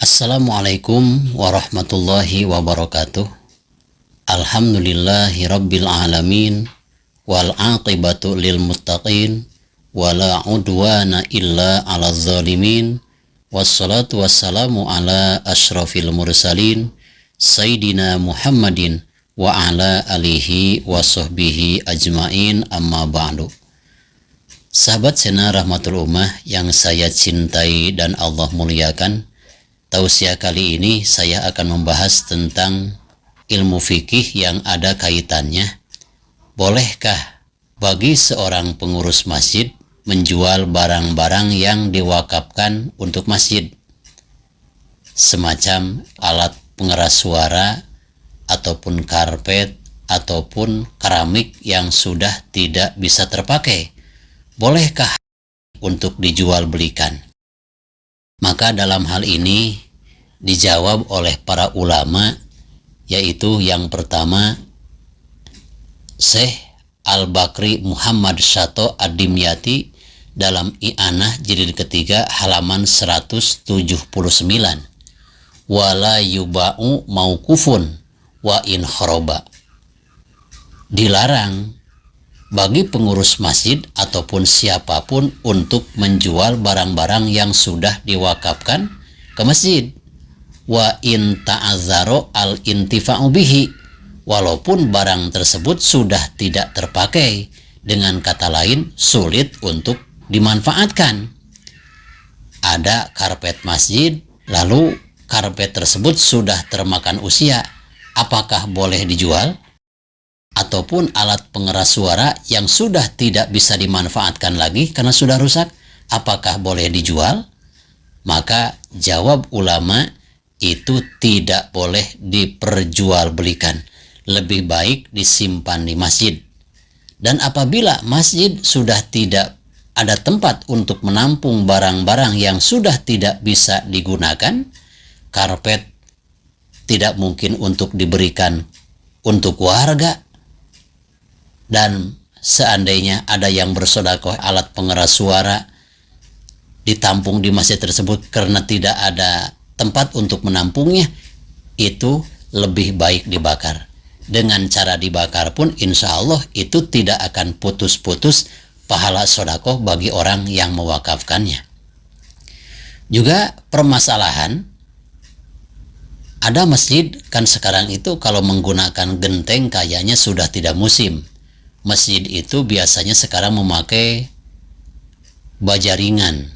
Assalamualaikum warahmatullahi wabarakatuh. Alhamdulillahi rabbil alamin. Wal aqibatu lil muttaqin. Wala udwana illa ala zalimin. Wassalatu wassalamu ala ashrafil mursalin. Sayyidina Muhammadin wa ala alihi wa sahbihi ajmain, amma ba'du. Sahabat Sena Rahmatul Ummah yang saya cintai dan Allah muliakan, tausiah kali ini saya akan membahas tentang ilmu fikih yang ada kaitannya. Bolehkah bagi seorang pengurus masjid menjual barang-barang yang diwakafkan untuk masjid? Semacam alat pengeras suara, ataupun karpet, ataupun keramik yang sudah tidak bisa terpakai. Bolehkah untuk dijual belikan? Maka dalam hal ini dijawab oleh para ulama, yaitu yang pertama Syekh Al-Bakri Muhammad Syato Ad-Dimyati dalam I'anah jilid ketiga halaman 179. Wala yuba'u mauqufun wa in khoroba. Dilarang bagi pengurus masjid ataupun siapapun untuk menjual barang-barang yang sudah diwakafkan ke masjid. Wa in ta'azzaro al-intifa'u bihi, walaupun barang tersebut sudah tidak terpakai, dengan kata lain sulit untuk dimanfaatkan. Ada karpet masjid, lalu karpet tersebut sudah termakan usia, apakah boleh dijual? Ataupun alat pengeras suara yang sudah tidak bisa dimanfaatkan lagi karena sudah rusak, apakah boleh dijual? Maka jawab ulama, itu tidak boleh diperjualbelikan, lebih baik disimpan di masjid. Dan apabila masjid sudah tidak ada tempat untuk menampung barang-barang yang sudah tidak bisa digunakan, karpet tidak mungkin untuk diberikan untuk warga, dan seandainya ada yang bersedekah alat pengeras suara ditampung di masjid tersebut karena tidak ada tempat untuk menampungnya, itu lebih baik dibakar. Dengan cara dibakar pun insya Allah itu tidak akan putus-putus pahala sedekah bagi orang yang mewakafkannya. Juga permasalahan, ada masjid kan sekarang itu kalau menggunakan genteng kayaknya sudah tidak musim. Masjid itu biasanya sekarang memakai baja ringan,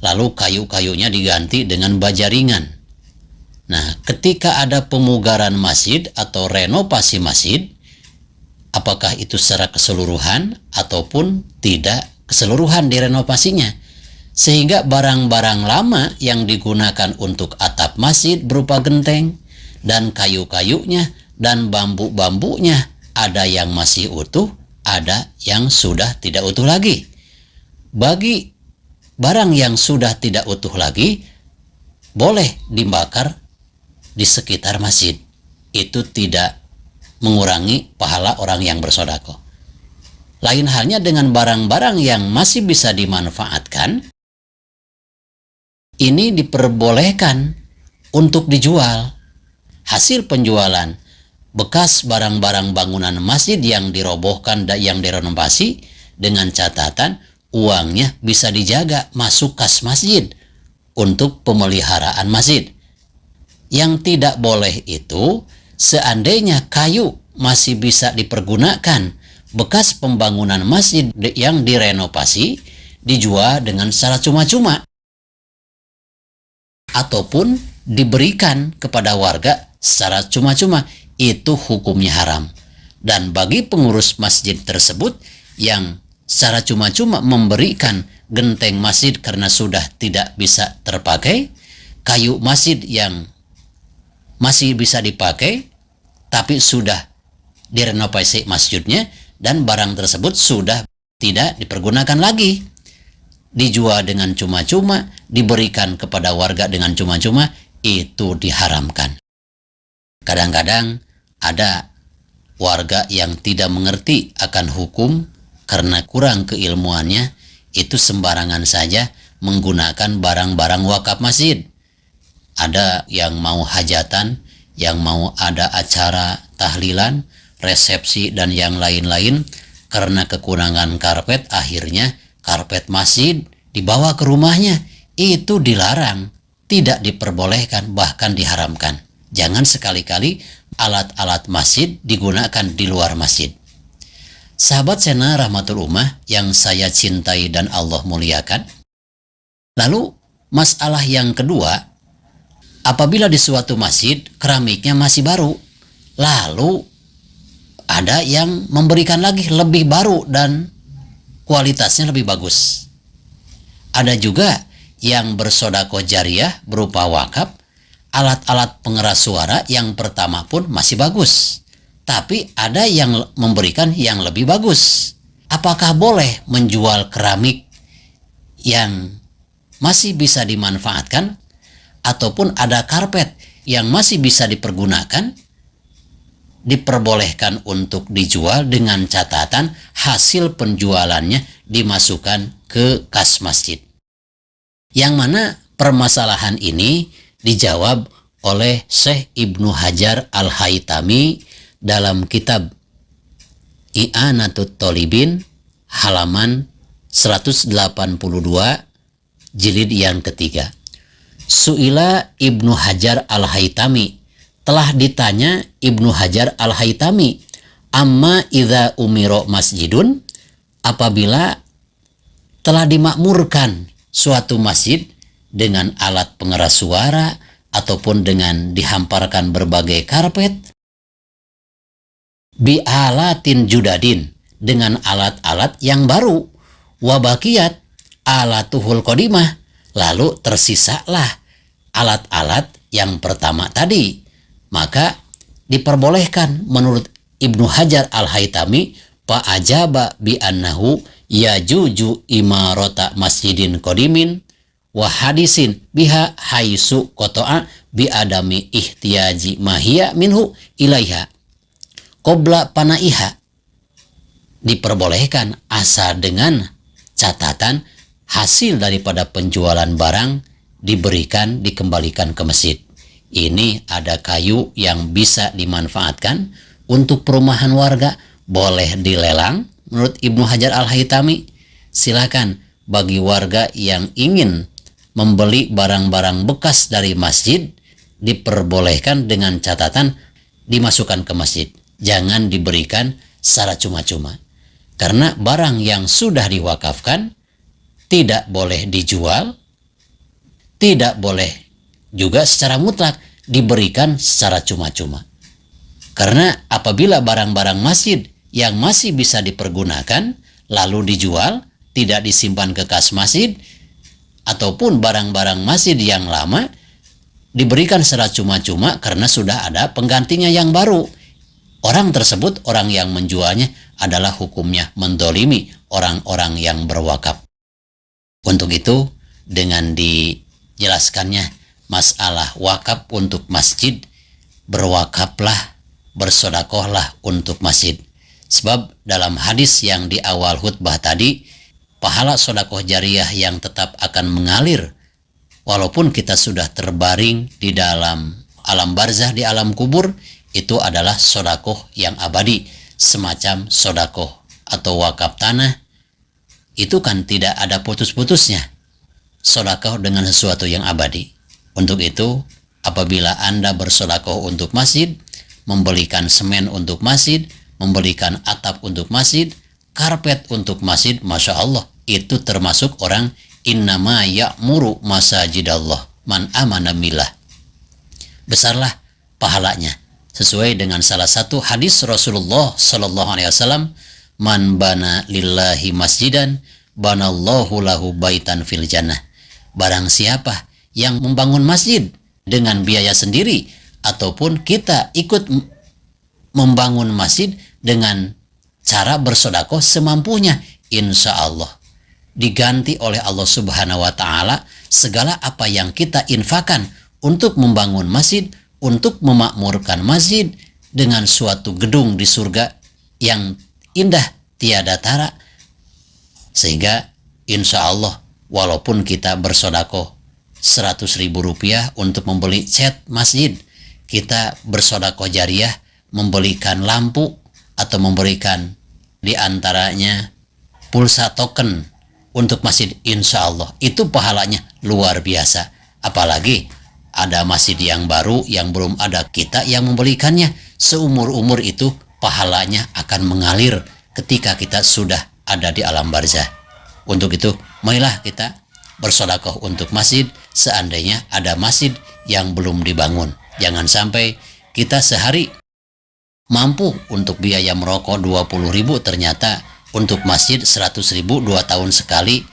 lalu kayu-kayunya diganti dengan baja ringan. Nah, ketika ada pemugaran masjid atau renovasi masjid, apakah itu secara keseluruhan ataupun tidak keseluruhan direnovasinya, sehingga barang-barang lama yang digunakan untuk atap masjid berupa genteng dan kayu-kayunya dan bambu-bambunya, ada yang masih utuh, ada yang sudah tidak utuh lagi. Bagi barang yang sudah tidak utuh lagi, boleh dibakar di sekitar masjid. Itu tidak mengurangi pahala orang yang bersedekah. Lain halnya dengan barang-barang yang masih bisa dimanfaatkan, ini diperbolehkan untuk dijual. Hasil penjualan bekas barang-barang bangunan masjid yang dirobohkan dan yang direnovasi, dengan catatan uangnya bisa dijaga masuk kas masjid untuk pemeliharaan masjid. Yang tidak boleh itu seandainya kayu masih bisa dipergunakan, bekas pembangunan masjid yang direnovasi dijual dengan secara cuma-cuma ataupun diberikan kepada warga secara cuma-cuma, itu hukumnya haram. Dan bagi pengurus masjid tersebut yang secara cuma-cuma memberikan genteng masjid karena sudah tidak bisa terpakai, kayu masjid yang masih bisa dipakai tapi sudah direnovasi masjidnya dan barang tersebut sudah tidak dipergunakan lagi, dijual dengan cuma-cuma, diberikan kepada warga dengan cuma-cuma, itu diharamkan. Kadang-kadang ada warga yang tidak mengerti akan hukum karena kurang keilmuannya, itu sembarangan saja menggunakan barang-barang wakaf masjid. ada yang mau hajatan, yang mau ada acara tahlilan, resepsi dan yang lain-lain, karena kekurangan karpet akhirnya karpet masjid dibawa ke rumahnya. Itu dilarang, tidak diperbolehkan, bahkan diharamkan. Jangan sekali-kali alat-alat masjid digunakan di luar masjid. Sahabat Sena Rahmatul Ummah yang saya cintai dan Allah muliakan. Lalu masalah yang kedua, apabila di suatu masjid keramiknya masih baru, lalu ada yang memberikan lagi lebih baru dan kualitasnya lebih bagus. Ada juga yang bersodakoh jariah berupa wakaf, alat-alat pengeras suara yang pertama pun masih bagus, tapi ada yang memberikan yang lebih bagus. Apakah boleh menjual keramik yang masih bisa dimanfaatkan, ataupun ada karpet yang masih bisa dipergunakan? Diperbolehkan untuk dijual dengan catatan hasil penjualannya dimasukkan ke kas masjid. Yang mana permasalahan ini dijawab oleh Syekh Ibnu Hajar Al-Haytami dalam kitab I'anatut Thalibin halaman 182 jilid yang ketiga. Su'ila Ibnu Hajar Al-Haytami, telah ditanya Ibnu Hajar Al-Haytami, amma idza umiro masjidun, apabila telah dimakmurkan suatu masjid dengan alat pengeras suara ataupun dengan dihamparkan berbagai karpet, bi'alatin judadin, dengan alat-alat yang baru, wabakiyat alatuhul qadimah, lalu tersisalah alat-alat yang pertama tadi, maka diperbolehkan menurut Ibnu Hajar Al-Haytami fa'ajaba bi annahu yajuju imarata masjidin qadimin wa hadisin biha haisu qata'a bi adami ihtiyaji mahia minhu ilaiha qabla panaiha. Diperbolehkan asal dengan catatan hasil daripada penjualan barang diberikan, dikembalikan ke masjid. Ini ada kayu yang bisa dimanfaatkan untuk perumahan warga, boleh dilelang. Menurut Ibnu Hajar Al-Haytami, silakan bagi warga yang ingin membeli barang-barang bekas dari masjid, diperbolehkan dengan catatan dimasukkan ke masjid. Jangan diberikan secara cuma-cuma. Karena barang yang sudah diwakafkan tidak boleh dijual, tidak boleh juga secara mutlak diberikan secara cuma-cuma. Karena apabila barang-barang masjid yang masih bisa dipergunakan lalu dijual, tidak disimpan ke kas masjid, ataupun barang-barang masjid yang lama diberikan secara cuma-cuma karena sudah ada penggantinya yang baru, orang tersebut, orang yang menjualnya adalah hukumnya mendolimi orang-orang yang berwakaf. Untuk itu, dengan dijelaskannya masalah wakaf untuk masjid, berwakaflah, bersodakohlah untuk masjid. Sebab dalam hadis yang di awal khutbah tadi, pahala sodakoh jariah yang tetap akan mengalir walaupun kita sudah terbaring di dalam alam barzah, di alam kubur, itu adalah sodakoh yang abadi. Semacam sodakoh atau wakaf tanah, itu kan tidak ada putus-putusnya. Sodakoh dengan sesuatu yang abadi. Untuk itu, apabila Anda bersodakoh untuk masjid, membelikan semen untuk masjid, membelikan atap untuk masjid, karpet untuk masjid, Masya Allah, itu termasuk orang innama ya'muru masajidallah man amana billah. Besarlah pahalanya. Sesuai dengan salah satu hadis Rasulullah Sallallahu Alaihi Wasallam, man bana lillahi masjidan, banallahu lahu baitan fil jannah. Barang siapa yang membangun masjid dengan biaya sendiri, ataupun kita ikut membangun masjid dengan cara bersodakoh semampunya, insya Allah diganti oleh Allah Subhanahu Wa Taala segala apa yang kita infakan untuk membangun masjid, untuk memakmurkan masjid dengan suatu gedung di surga yang indah tiada tara. Sehingga insya Allah walaupun kita bersodakoh 100.000 rupiah untuk membeli cat masjid. Kita bersedekah jariah membelikan lampu atau memberikan diantaranya pulsa token untuk masjid, insya Allah itu pahalanya luar biasa. Apalagi ada masjid yang baru yang belum ada kita yang membelikannya, seumur-umur itu pahalanya akan mengalir ketika kita sudah ada di alam barzah. Untuk itu, marilah kita bersedekah untuk masjid seandainya ada masjid yang belum dibangun. Jangan sampai kita sehari mampu untuk biaya merokok 20.000, ternyata untuk masjid 100.000 2 tahun sekali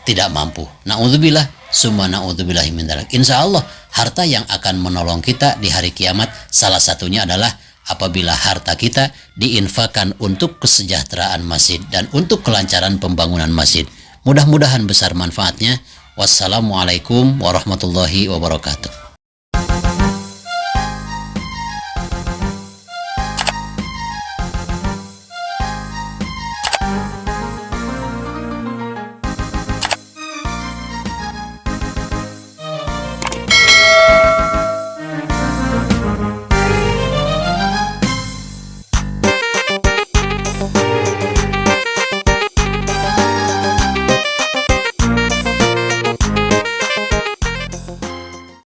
tidak mampu. Na'udzubillah, summa na'udzubillahi min dzalik. Insya Allah harta yang akan menolong kita di hari kiamat salah satunya adalah apabila harta kita diinfakkan untuk kesejahteraan masjid dan untuk kelancaran pembangunan masjid. Mudah-mudahan besar manfaatnya. Wassalamualaikum warahmatullahi wabarakatuh.